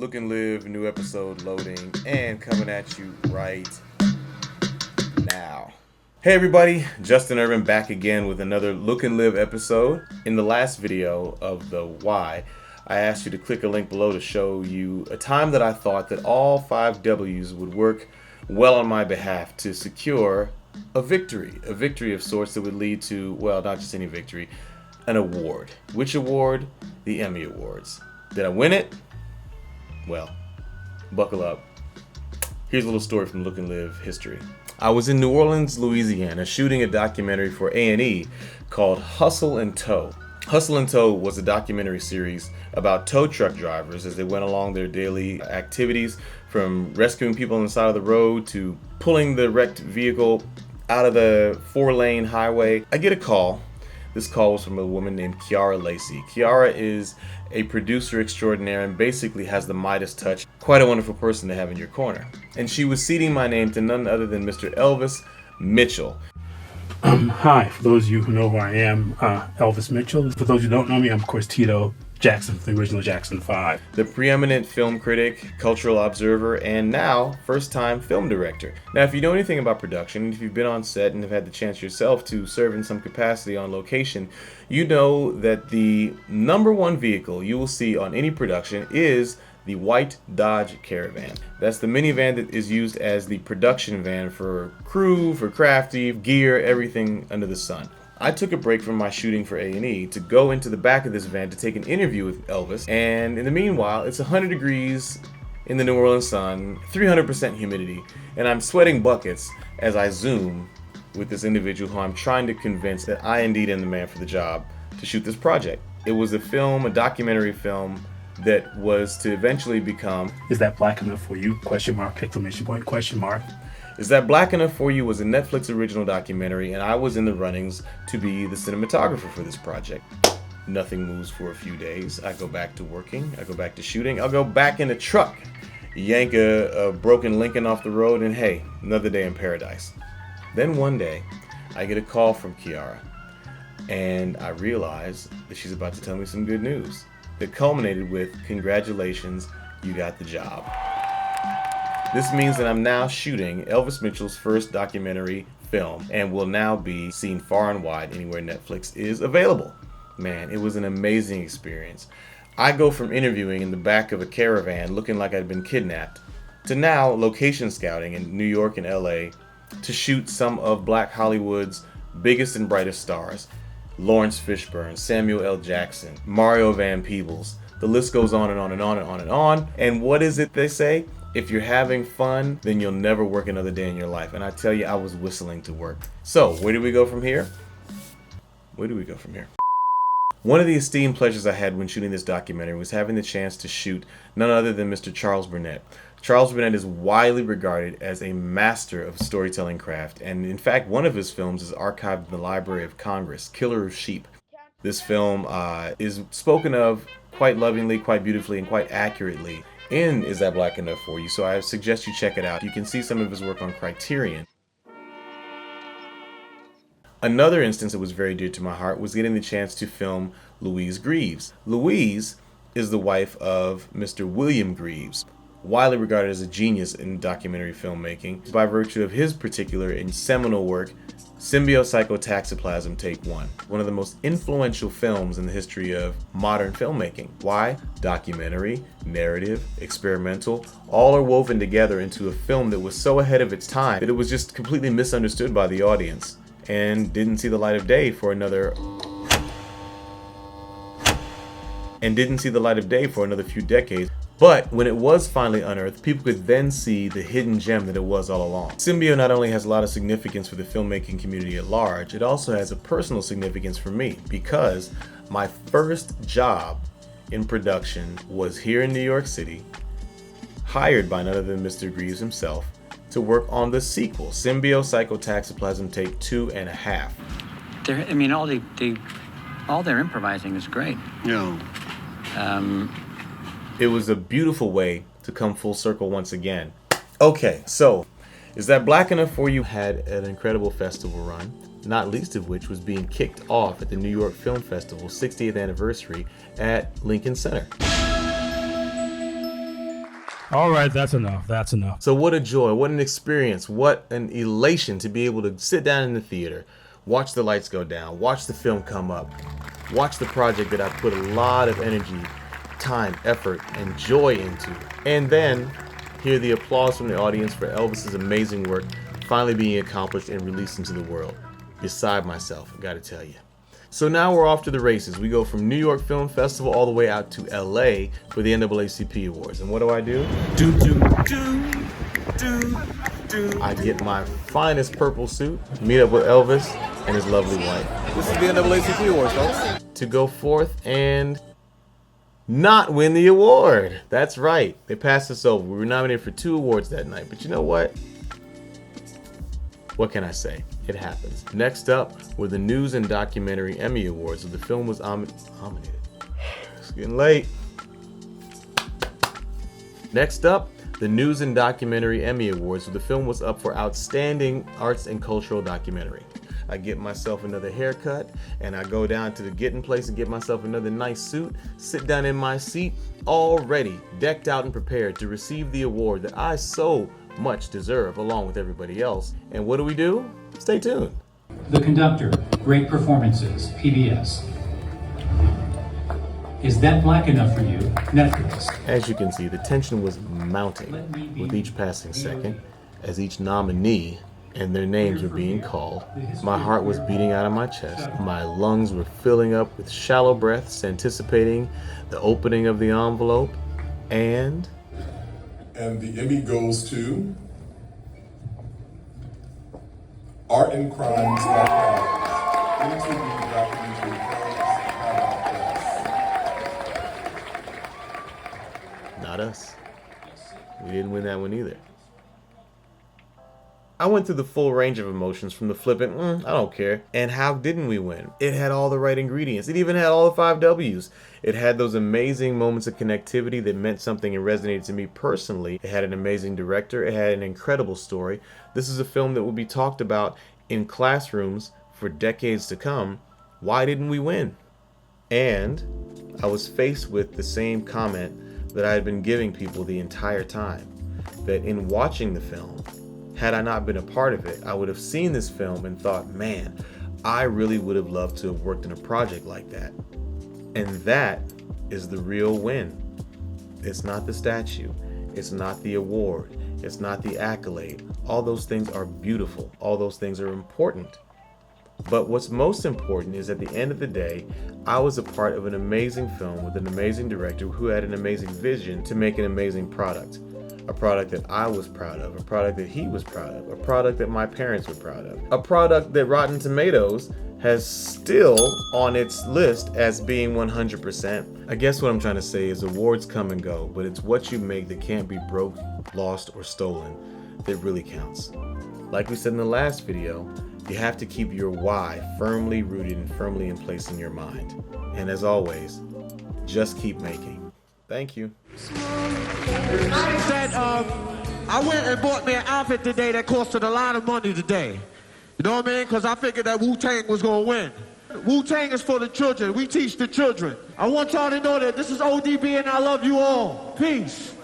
Look and Live, new episode loading and coming at you right now. Hey everybody, Justin Urban back again with another Look and Live episode. In the last video of the Why, I asked you to click a link below to show you a time that I thought that all 5 W's would work well on my behalf to secure a victory of sorts that would lead to, well, not just any victory, an award. Which award? The Emmy Awards. Did I win it? Well, buckle up. Here's a little story from Look and Live history. I was in New Orleans, Louisiana, shooting a documentary for A&E called Hustle and Tow. Hustle and Tow was a documentary series about tow truck drivers as they went along their daily activities, from rescuing people on the side of the road to pulling the wrecked vehicle out of the 4-lane highway. I get a call. This call was from a woman named Kiara Lacey. Kiara is a producer extraordinaire and basically has the Midas touch. Quite a wonderful person to have in your corner. And she was ceding my name to none other than Mr. Elvis Mitchell. Hi, for those of you who know who I am, Elvis Mitchell. For those who don't know me, I'm of course Tito Jackson from the original Jackson 5. The preeminent film critic, cultural observer, and now first-time film director. Now, if you know anything about production, if you've been on set and have had the chance yourself to serve in some capacity on location, you know that the number one vehicle you will see on any production is the white Dodge Caravan. That's the minivan that is used as the production van for crew, for crafty, gear, everything under the sun. I took a break from my shooting for A&E to go into the back of this van to take an interview with Elvis, and in the meanwhile, it's 100 degrees in the New Orleans sun, 300% humidity, and I'm sweating buckets as I zoom with this individual who I'm trying to convince that I indeed am the man for the job to shoot this project. It was a film, a documentary film, that was to eventually become Is That Black Enough For You? Exclamation point, question mark. Is That Black Enough For You was a Netflix original documentary, and I was in the runnings to be the cinematographer for this project. Nothing moves for a few days. I go back to working. I go back to shooting. I'll go back in the truck, yank a broken Lincoln off the road, and hey, another day in paradise. Then one day, I get a call from Kiara, and I realize that she's about to tell me some good news that culminated with, congratulations, you got the job. This means that I'm now shooting Elvis Mitchell's first documentary film and will now be seen far and wide anywhere Netflix is available. Man, it was an amazing experience. I go from interviewing in the back of a caravan looking like I'd been kidnapped to now location scouting in New York and LA to shoot some of Black Hollywood's biggest and brightest stars. Lawrence Fishburne, Samuel L. Jackson, Mario Van Peebles. The list goes on and on and on and on and on. And what is it they say? If you're having fun, then you'll never work another day in your life. And I tell you, I was whistling to work. So, where do we go from here? Where do we go from here? One of the esteemed pleasures I had when shooting this documentary was having the chance to shoot none other than Mr. Charles Burnett. Charles Burnett is widely regarded as a master of storytelling craft, and in fact, one of his films is archived in the Library of Congress, Killer of Sheep. This film is spoken of quite lovingly, quite beautifully, and quite accurately in Is That Black Enough For You? So I suggest you check it out. You can see some of his work on Criterion. Another instance that was very dear to my heart was getting the chance to film Louise Greaves. Louise is the wife of Mr. William Greaves, widely regarded as a genius in documentary filmmaking by virtue of his particular and seminal work, Symbiocytotoxoplasm Take 1, one of the most influential films in the history of modern filmmaking. Why? Documentary, narrative, experimental, all are woven together into a film that was so ahead of its time that it was just completely misunderstood by the audience and didn't see the light of day for another few decades. But when it was finally unearthed, people could then see the hidden gem that it was all along. Symbio not only has a lot of significance for the filmmaking community at large, it also has a personal significance for me because my first job in production was here in New York City, hired by none other than Mr. Greaves himself, to work on the sequel, Symbiocytotoxoplasm Take 2.5. All their improvising is great. Yeah. It was a beautiful way to come full circle once again. Okay, so Is That Black Enough For You had an incredible festival run, not least of which was being kicked off at the New York Film Festival's 60th anniversary at Lincoln Center. All right, that's enough. That's enough. So what a joy, what an experience, what an elation to be able to sit down in the theater, watch the lights go down, watch the film come up, watch the project that I put a lot of energy, time, effort, and joy into, and then hear the applause from the audience for Elvis's amazing work finally being accomplished and released into the world. Beside myself, I gotta tell you. So now we're off to the races. We go from New York Film Festival all the way out to LA for the NAACP Awards. And what do? I get my finest purple suit, meet up with Elvis and his lovely wife. This is the NAACP Awards, folks. To go forth and not win the award. That's right. They passed us over. We were nominated for 2 awards that night. But you know what? What can I say? It happens. Next up were the News and Documentary Emmy Awards, where the film was nominated. It's getting late. Next up, the News and Documentary Emmy Awards, where the film was up for Outstanding Arts and Cultural Documentary. I get myself another haircut, and I go down to the getting place and get myself another nice suit, sit down in my seat, all ready, decked out and prepared to receive the award that I so much deserve, along with everybody else. And what do? Stay tuned. The Conductor, Great Performances, PBS. Is That Black Enough for You? Netflix. As you can see, the tension was mounting with each passing second, as each nominee and their names were being called. My heart was beating out of my chest. My lungs were filling up with shallow breaths, anticipating the opening of the envelope. And the Emmy goes to Art and Crimes MTV documentary not us. We didn't win that one either. I went through the full range of emotions, from the flippant, I don't care, and how didn't we win? It had all the right ingredients. It even had all the 5 W's. It had those amazing moments of connectivity that meant something and resonated to me personally. It had an amazing director. It had an incredible story. This is a film that will be talked about in classrooms for decades to come. Why didn't we win? And I was faced with the same comment that I had been giving people the entire time, that in watching the film, had I not been a part of it, I would have seen this film and thought, man, I really would have loved to have worked in a project like that. And that is the real win. It's not the statue. It's not the award. It's not the accolade. All those things are beautiful. All those things are important. But what's most important is, at the end of the day, I was a part of an amazing film with an amazing director who had an amazing vision to make an amazing product. A product that I was proud of, a product that he was proud of, a product that my parents were proud of, a product that Rotten Tomatoes has still on its list as being 100%. I guess what I'm trying to say is awards come and go, but it's what you make that can't be broke, lost, or stolen that really counts. Like we said in the last video, you have to keep your why firmly rooted and firmly in place in your mind. And as always, just keep making. Thank you. I went and bought me an outfit today that costed a lot of money today. You know what I mean? Because I figured that Wu-Tang was going to win. Wu-Tang is for the children. We teach the children. I want y'all to know that this is ODB and I love you all. Peace.